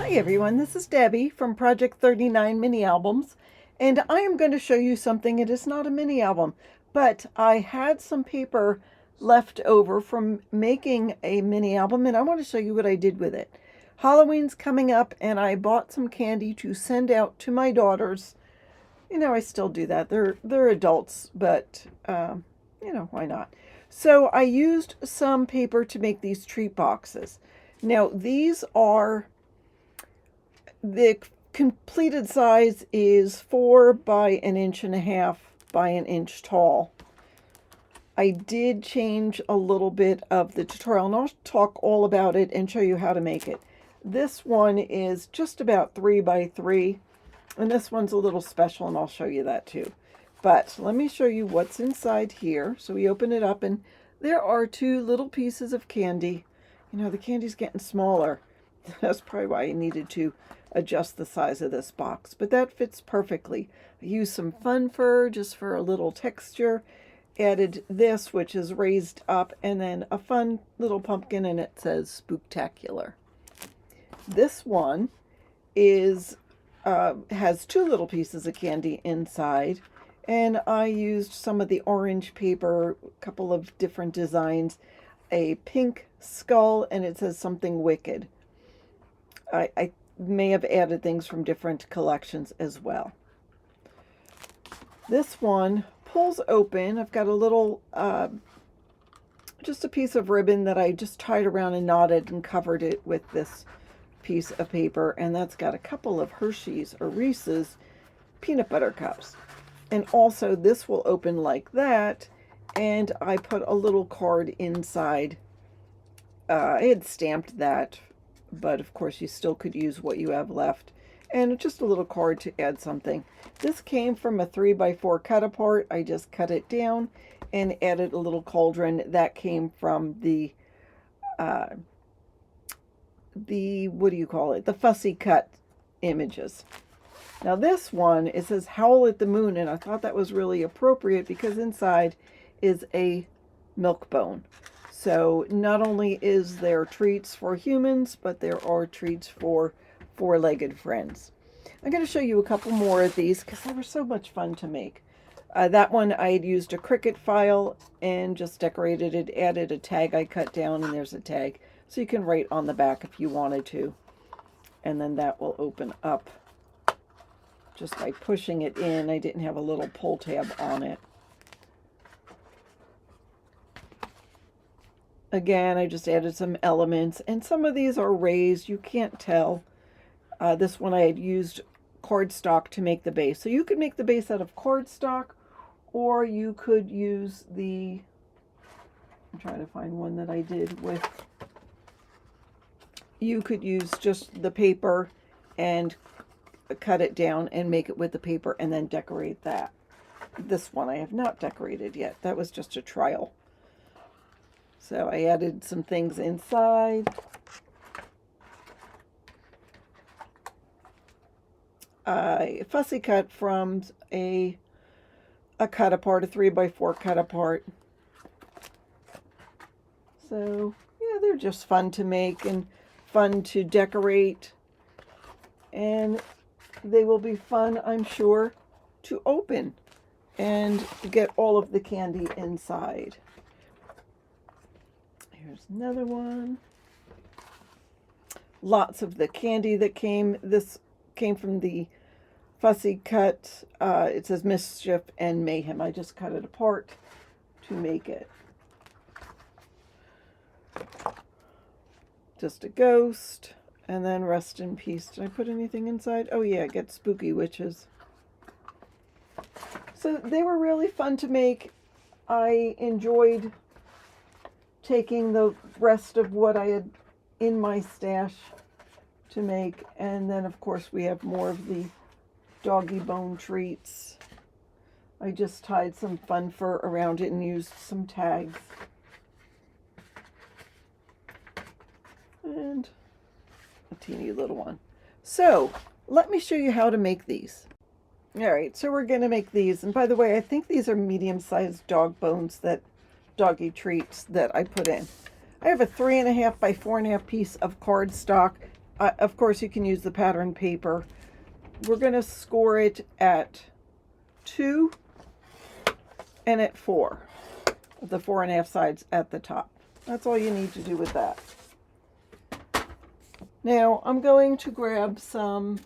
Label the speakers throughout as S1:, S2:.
S1: Hi everyone, this is Debbie from Project 39 Mini Albums, and I am going to show you something. It is not a mini album, but I had some paper left over from making a mini album, and I want to show you what I did with it. Halloween's coming up, and I bought some candy to send out to my daughters. You know, I still do that. They're adults, but why not? So I used some paper to make these treat boxes. Now, these are the completed size is 4 by an inch and a half by an inch tall. I did change a little bit of the tutorial, and I'll talk all about it and show you how to make it. This one is just about 3 by 3, and this one's a little special, and I'll show you that too. But let me show you what's inside here. So we open it up, and there are 2 little pieces of candy. You know, the candy's getting smaller. That's probably why I needed to adjust the size of this box, but that fits perfectly. I used some fun fur just for a little texture, added this, which is raised up, and then a fun little pumpkin, and it says Spooktacular. This one is has 2 little pieces of candy inside, and I used some of the orange paper, a couple of different designs, a pink skull, and it says something wicked. I may have added things from different collections as well. This one pulls open. I've got a little, just a piece of ribbon that I just tied around and knotted and covered it with this piece of paper. And that's got a couple of Hershey's or Reese's peanut butter cups. And also this will open like that. And I put a little card inside. I had stamped that, but of course you still could use what you have left, and just a little card to add something. This came from a 3 by 4 cut apart. I just cut it down and added a little cauldron that came from the what do you call it, the fussy cut images. Now this one, it says Howl at the Moon, and I thought that was really appropriate because inside is a milk bone. So not only is there treats for humans, but there are treats for 4-legged friends. I'm going to show you a couple more of these because they were so much fun to make. That one I had used a Cricut file and just decorated it, added a tag I cut down, and there's a tag. So you can write on the back if you wanted to. And then that will open up just by pushing it in. I didn't have a little pull tab on it. Again, I just added some elements, and some of these are raised. You can't tell. This one I had used cardstock to make the base. So you could make the base out of cardstock, or you could use the, I'm trying to find one that I did with, you could use just the paper and cut it down and make it with the paper and then decorate that. This one I have not decorated yet. That was just a trial. So I added some things inside. I fussy cut from a cut apart, a 3 by 4 cut apart. So yeah, they're just fun to make and fun to decorate. And they will be fun, I'm sure, to open and get all of the candy inside. Here's another one. Lots of the candy that came. This came from the fussy cut. It says Mischief and Mayhem. I just cut it apart to make it. Just a ghost. And then Rest in Peace. Did I put anything inside? Oh yeah, get Spooky Witches. So they were really fun to make. I enjoyed taking the rest of what I had in my stash to make. And then of course we have more of the doggy bone treats. I just tied some fun fur around it and used some tags. And a teeny little one. So let me show you how to make these. All right, so we're going to make these. And by the way, I think these are medium-sized dog bones, that doggy treats that I put in. I have a 3.5 by 4.5 piece of cardstock of course you can use the pattern paper. We're going to score it at 2 and at 4. The 4.5 sides at the top. That's all you need to do with that. Now I'm going to grab some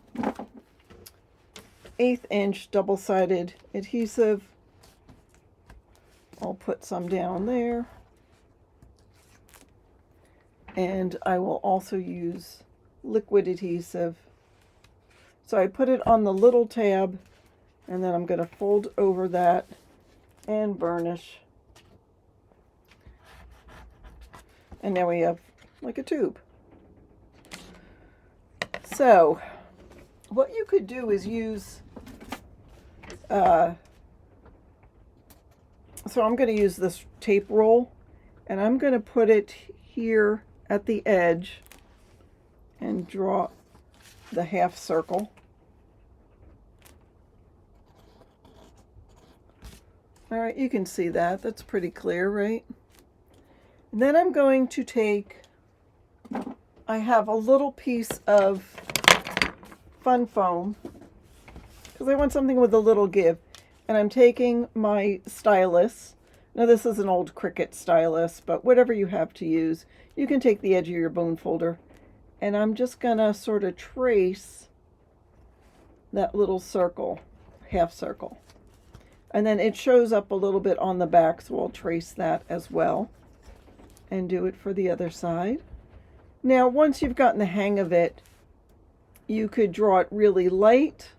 S1: 1/8 inch double-sided adhesive. I'll put some down there. And I will also use liquid adhesive. So I put it on the little tab, and then I'm going to fold over that and burnish. And now we have like a tube. So what you could do is use, so I'm going to use this tape roll, and I'm going to put it here at the edge and draw the half circle. All right, you can see that. That's pretty clear, right? And then I'm going to take, I have a little piece of fun foam because I want something with a little give. And I'm taking my stylus. Now this is an old Cricut stylus, but whatever you have to use, you can take the edge of your bone folder. And I'm just gonna sort of trace that little circle, half circle. And then it shows up a little bit on the back, so I'll trace that as well and do it for the other side. Now, once you've gotten the hang of it, you could draw it really light.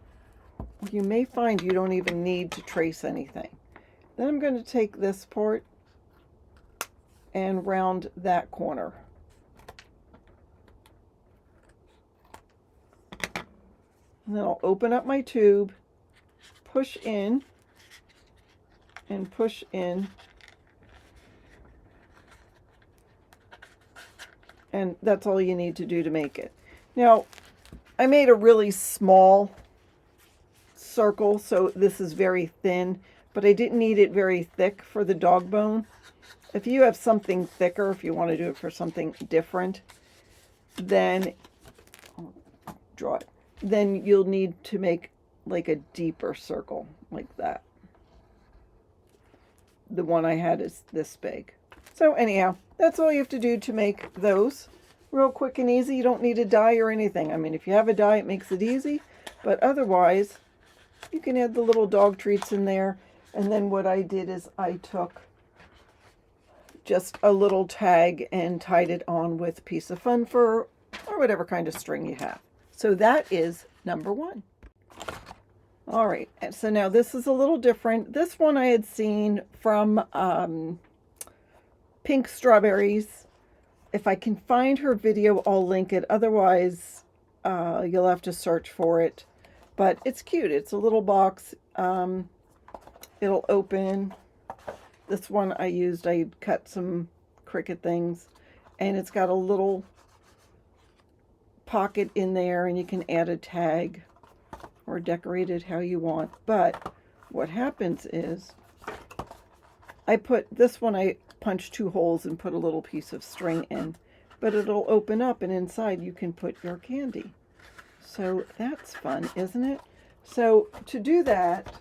S1: You may find you don't even need to trace anything. Then I'm going to take this part and round that corner. And then I'll open up my tube, push in, and push in. And that's all you need to do to make it. Now, I made a really small circle, so this is very thin, but I didn't need it very thick for the dog bone. If you have something thicker, if you want to do it for something different, then I'll draw it. Then you'll need to make like a deeper circle like that. The one I had is this big. So anyhow, that's all you have to do to make those. Real quick and easy. You don't need a die or anything. I mean, if you have a die, it makes it easy. But otherwise, you can add the little dog treats in there. And then what I did is I took just a little tag and tied it on with a piece of fun fur or whatever kind of string you have. So that is number 1. All right, and so now this is a little different. This one I had seen from Pink Strawberries. If I can find her video, I'll link it. Otherwise, you'll have to search for it. But it's cute. It's a little box. It'll open. This one I used, I cut some Cricut things. And it's got a little pocket in there, and you can add a tag or decorate it how you want. But what happens is I put this one, I punched 2 holes and put a little piece of string in, but it'll open up and inside you can put your candy. So that's fun, isn't it? So to do that,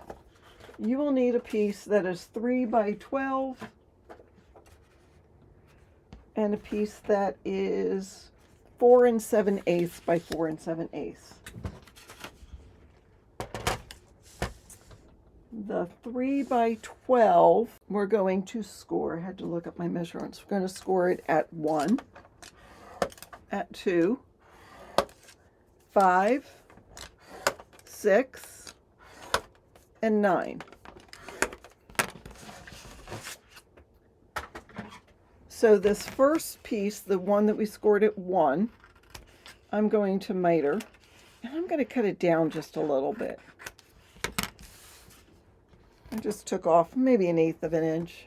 S1: you will need a piece that is 3 by 12 and a piece that is 4 7/8 by 4 7/8. The 3 by 12, we're going to score. I had to look up my measurements. We're going to score it at 1, at 2, 5, 6, and 9. So this first piece, the one that we scored at 1, I'm going to miter, and I'm going to cut it down just a little bit. I just took off maybe 1/8 of an inch.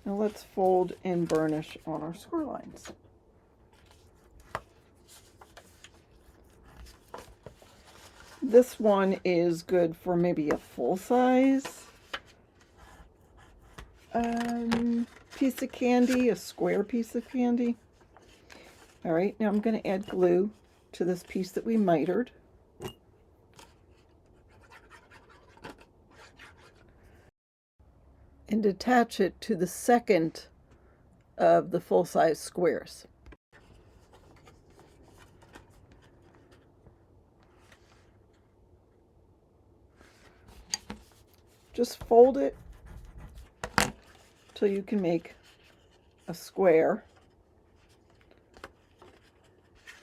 S1: Now let's fold and burnish on our score lines. This one is good for maybe a full size piece of candy, a square piece of candy. All right, now I'm going to add glue to this piece that we mitered. And attach it to the second of the full-size squares. Just fold it till you can make a square,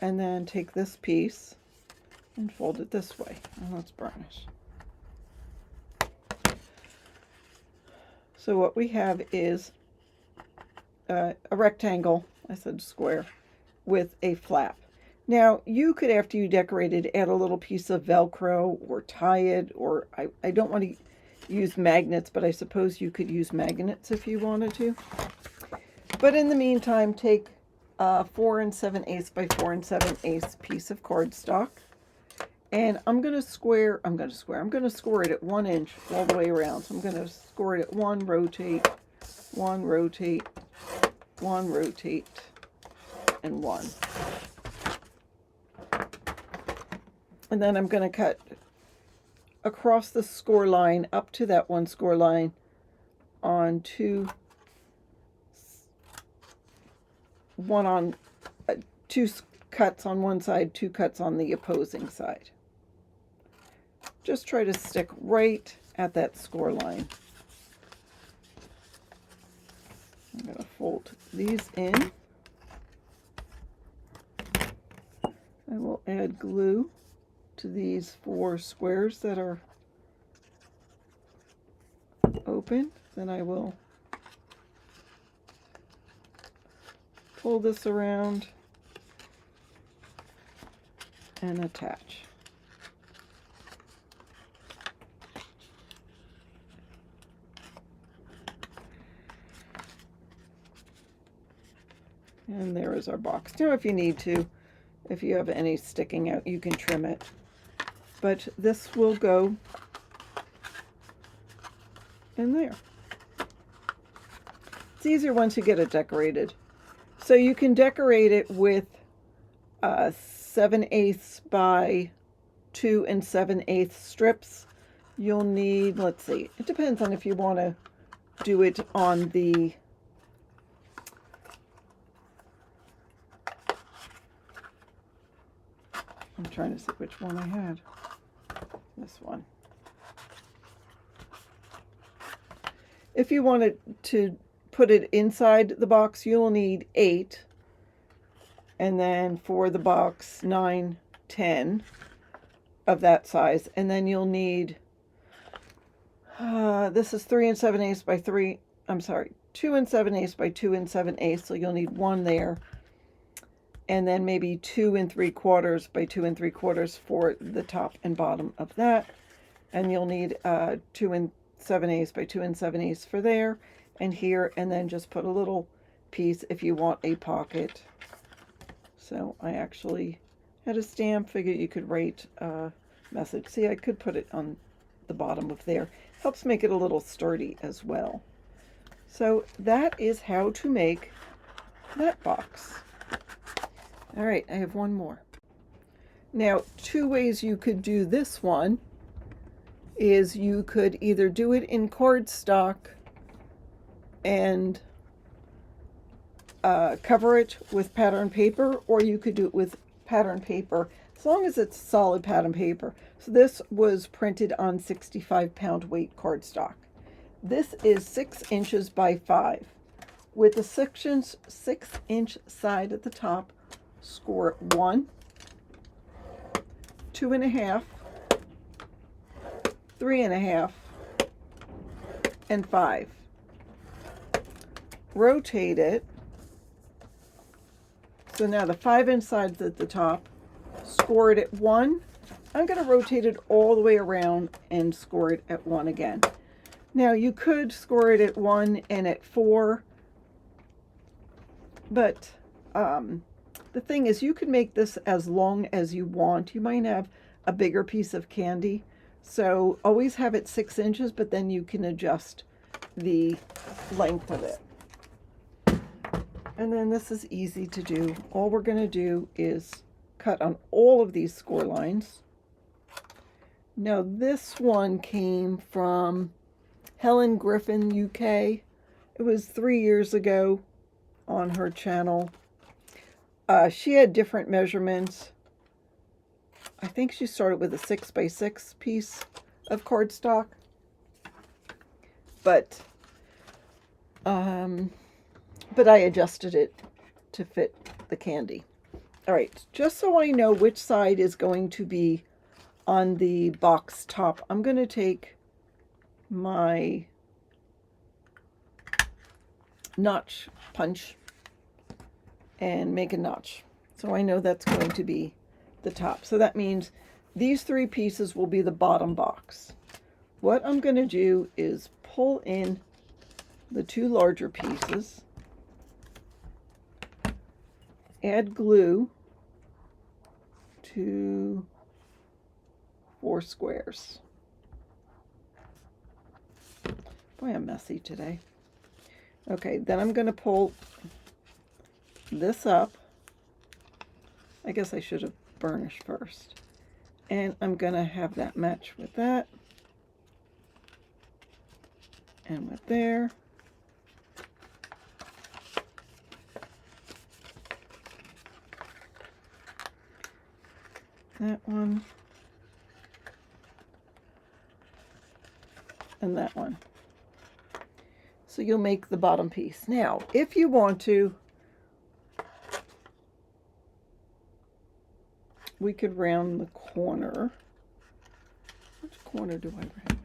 S1: and then take this piece and fold it this way. Oh, let's burnish. So what we have is a rectangle, I said square, with a flap. Now you could, after you decorate it, add a little piece of Velcro or tie it, or I don't want to use magnets, but I suppose you could use magnets if you wanted to. But in the meantime, take a 4 7/8 by 4 7/8 piece of cardstock, and I'm going to score it at 1 inch all the way around. So I'm going to score it at 1, rotate, 1, rotate, 1, rotate, and 1. And then I'm going to cut across the score line up to that one score line on two cuts on one side, 2 cuts on the opposing side. Just try to stick right at that score line. I'm going to fold these in. I will add glue to these 4 squares that are open. Then I will pull this around and attach. And there is our box. Now if you need to, if you have any sticking out, you can trim it. But this will go in there. It's easier once you get it decorated. So you can decorate it with 7/8 by 2 7/8 strips. You'll need, let's see, it depends on if you want to do it on the I'm trying to see which one I had. This one. If you wanted to put it inside the box, you'll need 8. And then for the box, 9, 10 of that size. And then you'll need, this is 3 7/8 by 3, I'm sorry, 2 7/8 by 2 7/8. So you'll need 1 there. And then maybe 2 3/4 by 2 3/4 for the top and bottom of that. And you'll need 2 7/8 by 2 7/8 for there and here, and then just put a little piece if you want a pocket. So I actually had a stamp, figured you could write a message. See, I could put it on the bottom of there. Helps make it a little sturdy as well. So that is how to make that box. All right, I have one more. Now, 2 ways you could do this one is you could either do it in cardstock and cover it with pattern paper, or you could do it with pattern paper, as long as it's solid pattern paper. So this was printed on 65-pound weight cardstock. This is 6 inches by 5. With the 6-inch side at the top, score 1, 2.5, 3.5, and 5. Rotate it. So now the 5-inch side's at the top, score it at 1. I'm going to rotate it all the way around and score it at 1 again. Now you could score it at 1 and at 4, but the thing is, you can make this as long as you want. You might have a bigger piece of candy, so always have it 6 inches, but then you can adjust the length of it. And then this is easy to do. All we're going to do is cut on all of these score lines. Now this one came from Helen Griffin, UK. It was 3 years ago on her channel. She had different measurements. I think she started with a 6x6 piece of cardstock. But I adjusted it to fit the candy. All right, just so I know which side is going to be on the box top, I'm going to take my notch punch and make a notch. So I know that's going to be the top. So that means these 3 pieces will be the bottom box. What I'm going to do is pull in the 2 larger pieces, add glue to 4 squares. Boy, I'm messy today. Okay, then I'm going to pull this up. I guess I should have burnished first. And I'm going to have that match with that. And with there. That one. And that one. So you'll make the bottom piece. Now, if you want to, we could round the corner. Which corner do I round?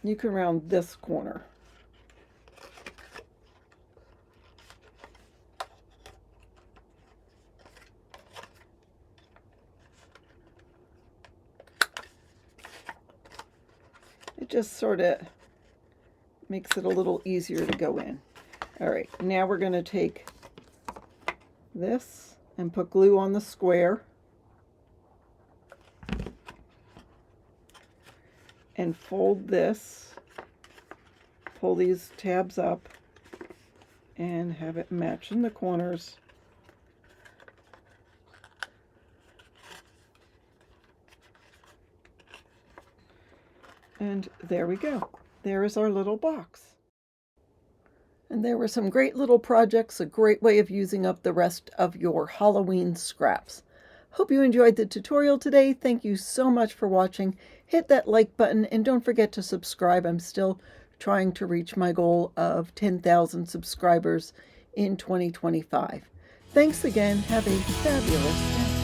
S1: You can round this corner. It just sort of makes it a little easier to go in. All right, now we're going to take this and put glue on the square and fold this, pull these tabs up and have it match in the corners. And there we go. There is our little box. And there were some great little projects, a great way of using up the rest of your Halloween scraps. Hope you enjoyed the tutorial today. Thank you so much for watching. Hit that like button and don't forget to subscribe. I'm still trying to reach my goal of 10,000 subscribers in 2025. Thanks again. Have a fabulous day.